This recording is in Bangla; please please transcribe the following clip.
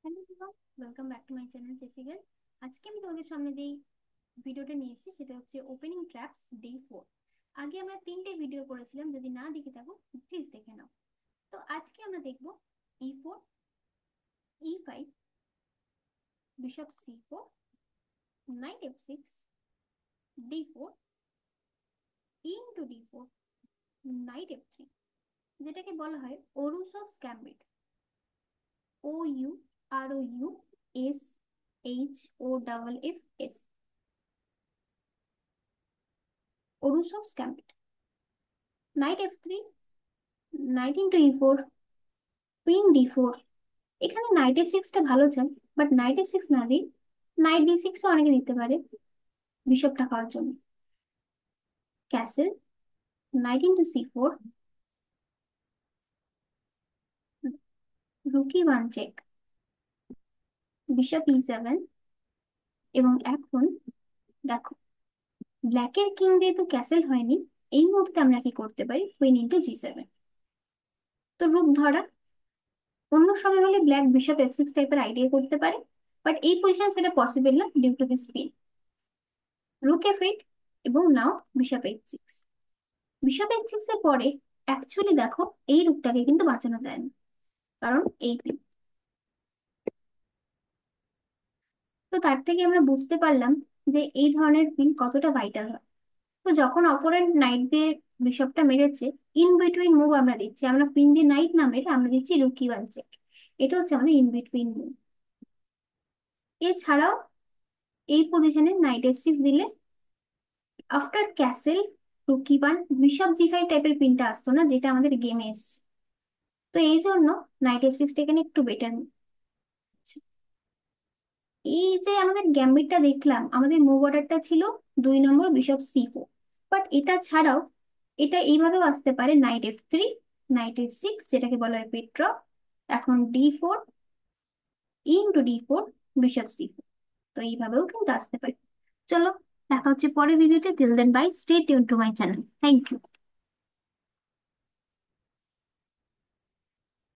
Hello everyone, welcome back to my channel জেসিগেল। আজকে আমি তোমাদের সামনে যেই ভিডিওটা নিয়ে এসেছি সেটা হচ্ছে ওপেনিং ট্র্যাপস ডে 4। আগে আমরা 3টে ভিডিও করেছিলাম, যদি না দেখে থাকো প্লিজ দেখে নাও। তো আজকে আমরা দেখব E4, E5, bishop C4, night F6, D4, into D4, night F3, যেটাকে বলা হয় ওরুসভস গ্যাম্বিট। OUROUSHOFF, ওরুসভস gambit. Knight F3, knight into E4, queen D4। এখানে নাইট F6টা ভালো চাল, বাট নাইট F6 না দিয়ে নাইট D6ও অনেকে নিতে পারে বিশপটা খাওয়ার জন্য। ক্যাসেল, নাইট ইন্টু C4, রুকি ওয়ান চেক, বিশপ E7। এবং এখন দেখো, ব্ল্যাকের কিং যেহেতু ক্যাসেল হয়নি, এই মুহূর্তে আমরা কি করতে পারি, কুইন ইন্টু G7। তো রুক ধরা। অন্য সময় হলে ব্ল্যাক বিশপ F6 টাইপের আইডিয়া করতে পারে, বাট এই পজিশন সেটা পসিবল না due to this pin. Rook F8 এবং নাও বিশপ H6। বিশপ H6 এর পরে অ্যাকচুয়ালি দেখো, এই রূপটাকে কিন্তু বাঁচানো যায় না, কারণ এই পিন। তো তার থেকে আমরা বুঝতে পারলাম যে এই ধরনের পিন কতটা ভাইটাল হয়। তো যখন অপোনেন্ট নাইট দিয়ে বিশপটা মেরেছে, ইন বিটুইন মুভ আমরা দিচ্ছি, আমরা পিন দিয়ে নাইট না মেরে আমরা দিচ্ছি রুকি ওয়ান চেক। এটা হচ্ছে আমাদের ইন বিটুইন মুভ। এছাড়াও এই পজিশনে নাইট F6 দিলে after castle rookie one bishop G5 টাইপের পিনটা আসতো না, যেটা আমাদের গেমে এসছে। তো এই জন্য নাইট F6টা এখানে একটু বেটার। এই যে আমাদের গ্যাম্বিটটা দেখলাম, আমাদের মুভ অর্ডারটা ছিল 2 নম্বর বিশপ C4, বাট এটা ছাড়াও এটা এইভাবেও আসতে পারে নাইট F3, নাইট F6, যেটাকে বলা হয় পেট্রপ। এখন D4, into D4, bishop C4। তো এইভাবেও কিন্তু আসতে পারে। চলো, দেখা হচ্ছে পরের ভিডিওতে। Till then bye, stay tune to my channel. Thank you.